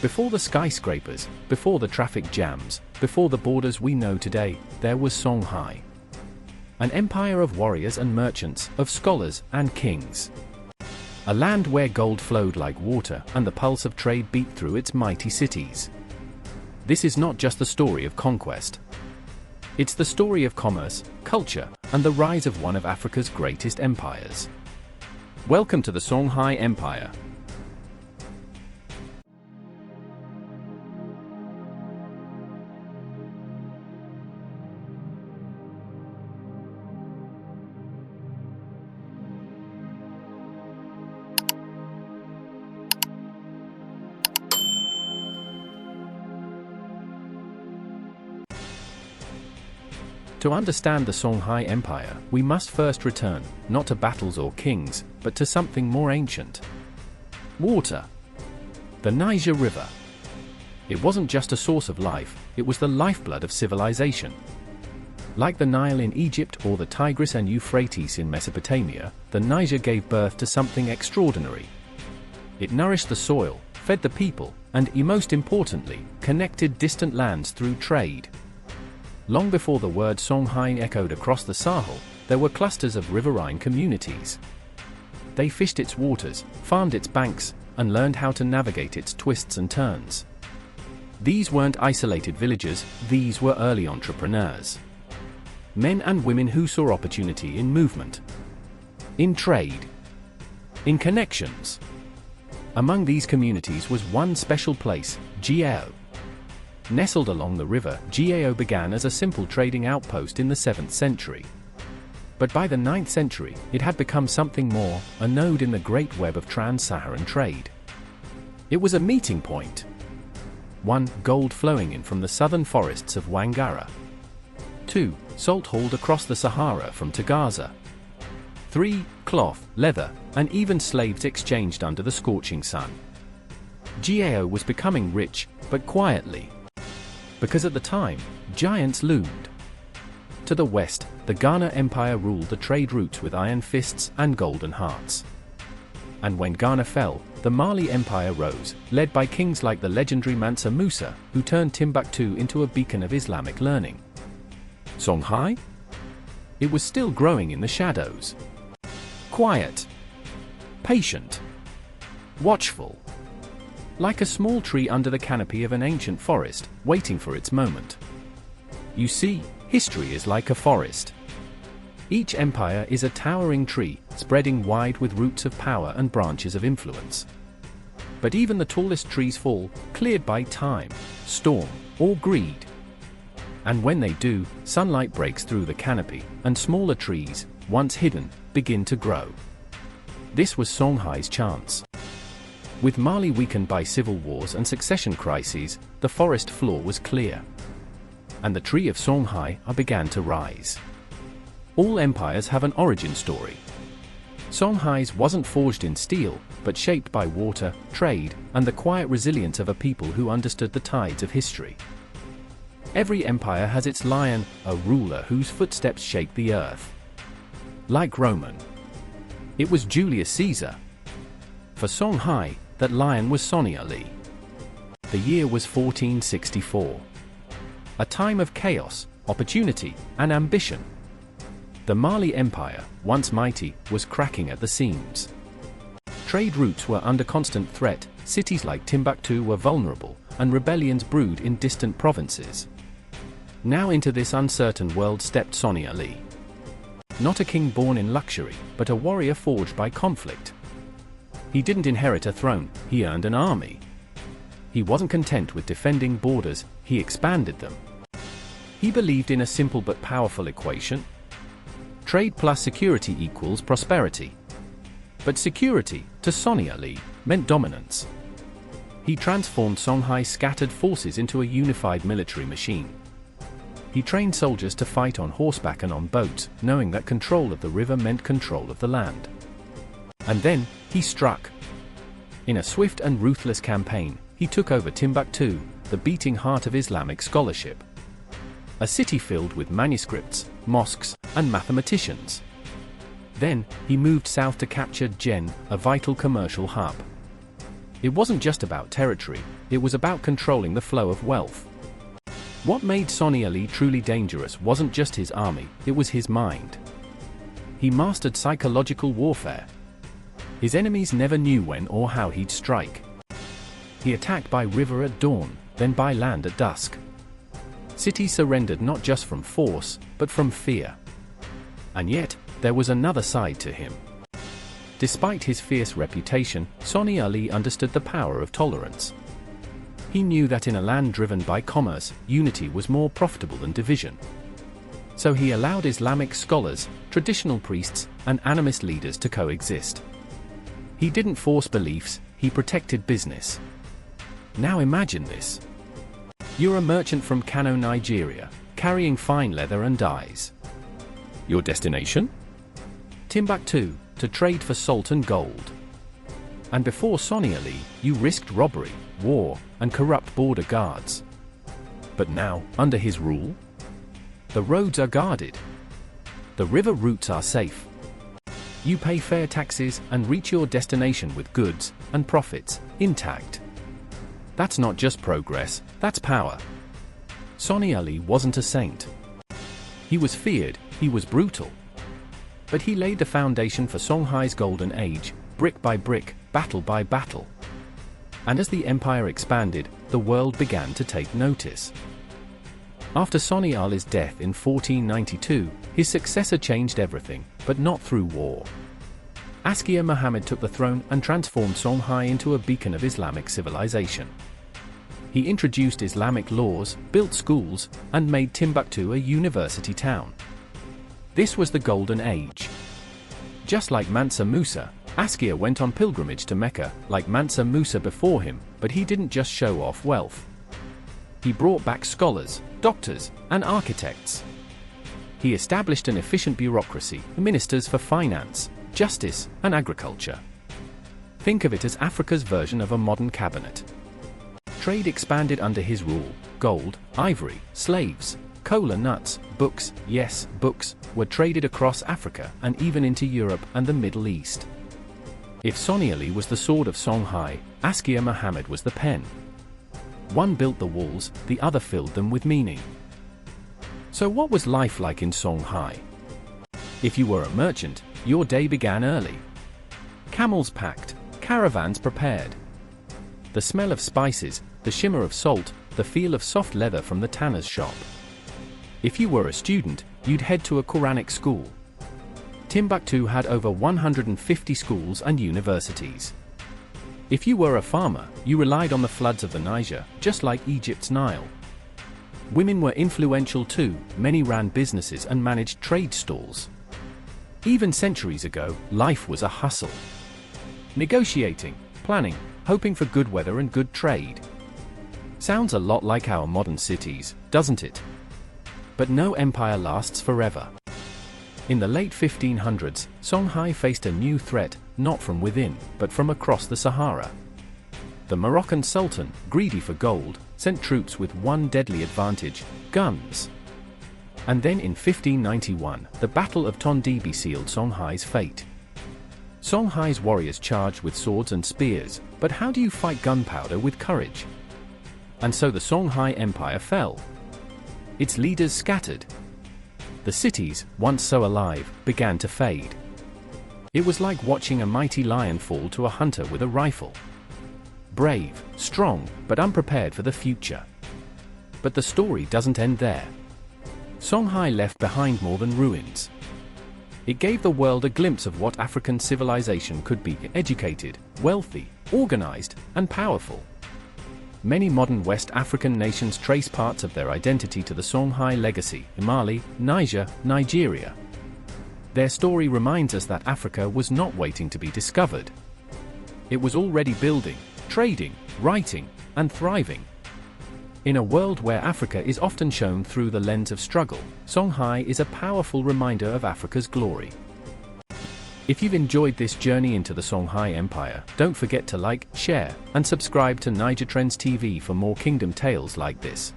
Before the skyscrapers, before the traffic jams, before the borders we know today, there was Songhai. An empire of warriors and merchants, of scholars and kings. A land where gold flowed like water and the pulse of trade beat through its mighty cities. This is not just the story of conquest. It's the story of commerce, culture, and the rise of one of Africa's greatest empires. Welcome to the Songhai Empire. To understand the Songhai Empire, we must first return, not to battles or kings, but to something more ancient. Water. The Niger River. It wasn't just a source of life, it was the lifeblood of civilization. Like the Nile in Egypt or the Tigris and Euphrates in Mesopotamia, the Niger gave birth to something extraordinary. It nourished the soil, fed the people, and, most importantly, connected distant lands through trade. Long before the word Songhai echoed across the Sahel, there were clusters of riverine communities. They fished its waters, farmed its banks, and learned how to navigate its twists and turns. These weren't isolated villages, these were early entrepreneurs. Men and women who saw opportunity in movement, in trade, in connections. Among these communities was one special place, Gao. Nestled along the river, Gao began as a simple trading outpost in the 7th century. But by the 9th century, it had become something more, a node in the great web of trans-Saharan trade. It was a meeting point. 1. Gold flowing in from the southern forests of Wangara. 2. Salt hauled across the Sahara from Tagaza. 3. Cloth, leather, and even slaves exchanged under the scorching sun. Gao was becoming rich, but quietly. Because at the time, giants loomed. To the west, the Ghana Empire ruled the trade routes with iron fists and golden hearts. And when Ghana fell, the Mali Empire rose, led by kings like the legendary Mansa Musa, who turned Timbuktu into a beacon of Islamic learning. Songhai? It was still growing in the shadows. Quiet. Patient. Watchful. Like a small tree under the canopy of an ancient forest, waiting for its moment. You see, history is like a forest. Each empire is a towering tree, spreading wide with roots of power and branches of influence. But even the tallest trees fall, cleared by time, storm, or greed. And when they do, sunlight breaks through the canopy, and smaller trees, once hidden, begin to grow. This was Songhai's chance. With Mali weakened by civil wars and succession crises, the forest floor was clear. And the tree of Songhai began to rise. All empires have an origin story. Songhai's wasn't forged in steel, but shaped by water, trade, and the quiet resilience of a people who understood the tides of history. Every empire has its lion, a ruler whose footsteps shake the earth. Like Roman, it was Julius Caesar. For Songhai, that lion was Sunni Ali. The year was 1464. A time of chaos, opportunity, and ambition. The Mali Empire, once mighty, was cracking at the seams. Trade routes were under constant threat, cities like Timbuktu were vulnerable, and rebellions brewed in distant provinces. Now into this uncertain world stepped Sunni Ali. Not a king born in luxury, but a warrior forged by conflict. He didn't inherit a throne, he earned an army. He wasn't content with defending borders, he expanded them. He believed in a simple but powerful equation. Trade plus security equals prosperity. But security, to Sunni Ali, meant dominance. He transformed Songhai's scattered forces into a unified military machine. He trained soldiers to fight on horseback and on boats, knowing that control of the river meant control of the land. And then, he struck. In a swift and ruthless campaign, he took over Timbuktu, the beating heart of Islamic scholarship. A city filled with manuscripts, mosques, and mathematicians. Then, he moved south to capture Jen, a vital commercial hub. It wasn't just about territory, it was about controlling the flow of wealth. What made Sonny Ali truly dangerous wasn't just his army, it was his mind. He mastered psychological warfare. His enemies never knew when or how he'd strike. He attacked by river at dawn, then by land at dusk. Cities surrendered not just from force, but from fear. And yet, there was another side to him. Despite his fierce reputation, Sonny Ali understood the power of tolerance. He knew that in a land driven by commerce, unity was more profitable than division. So he allowed Islamic scholars, traditional priests, and animist leaders to coexist. He didn't force beliefs, he protected business. Now imagine this. You're a merchant from Kano, Nigeria, carrying fine leather and dyes. Your destination? Timbuktu, to trade for salt and gold. And before Sonny Ali, you risked robbery, war, and corrupt border guards. But now, under his rule, the roads are guarded. The river routes are safe. You pay fair taxes and reach your destination with goods and profits intact. That's not just progress, that's power. Sonny Ali wasn't a saint. He was feared, he was brutal. But he laid the foundation for Songhai's golden age, brick by brick, battle by battle. And as the empire expanded, the world began to take notice. After Sonny Ali's death in 1492, his successor changed everything, but not through war. Askia Muhammad took the throne and transformed Songhai into a beacon of Islamic civilization. He introduced Islamic laws, built schools, and made Timbuktu a university town. This was the Golden Age. Just like Mansa Musa, Askia went on pilgrimage to Mecca, like Mansa Musa before him, but he didn't just show off wealth. He brought back scholars, doctors, and architects. He established an efficient bureaucracy, ministers for finance, justice, and agriculture. Think of it as Africa's version of a modern cabinet. Trade expanded under his rule. Gold, ivory, slaves, cola nuts, books, yes, books, were traded across Africa and even into Europe and the Middle East. If Sonny Ali was the sword of Songhai, Askia Muhammad was the pen. One built the walls, the other filled them with meaning. So what was life like in Songhai? If you were a merchant, your day began early. Camels packed, caravans prepared. The smell of spices, the shimmer of salt, the feel of soft leather from the tanner's shop. If you were a student, you'd head to a Quranic school. Timbuktu had over 150 schools and universities. If you were a farmer, you relied on the floods of the Niger, just like Egypt's Nile. Women were influential too, many ran businesses and managed trade stalls. Even centuries ago, life was a hustle. Negotiating, planning, hoping for good weather and good trade. Sounds a lot like our modern cities, doesn't it? But no empire lasts forever. In the late 1500s, Songhai faced a new threat, not from within, but from across the Sahara. The Moroccan Sultan, greedy for gold, sent troops with one deadly advantage: guns. And then in 1591, the Battle of Tondibi sealed Songhai's fate. Songhai's warriors charged with swords and spears, but how do you fight gunpowder with courage? And so the Songhai Empire fell. Its leaders scattered. The cities, once so alive, began to fade. It was like watching a mighty lion fall to a hunter with a rifle. Brave, strong, but unprepared for the future. But the story doesn't end there. Songhai left behind more than ruins. It gave the world a glimpse of what African civilization could be: educated, wealthy, organized, and powerful. Many modern West African nations trace parts of their identity to the Songhai legacy in Mali, Niger, Nigeria. Their story reminds us that Africa was not waiting to be discovered. It was already building, trading, writing, and thriving. In a world where Africa is often shown through the lens of struggle, Songhai is a powerful reminder of Africa's glory. If you've enjoyed this journey into the Songhai Empire, don't forget to like, share, and subscribe to Niger Trends TV for more kingdom tales like this.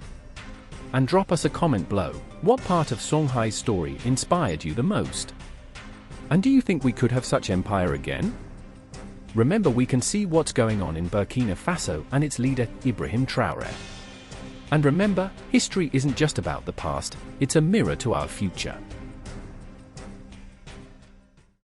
And drop us a comment below. What part of Songhai's story inspired you the most? And do you think we could have such empire again? Remember, we can see what's going on in Burkina Faso and its leader, Ibrahim Traoré. And remember, history isn't just about the past, it's a mirror to our future.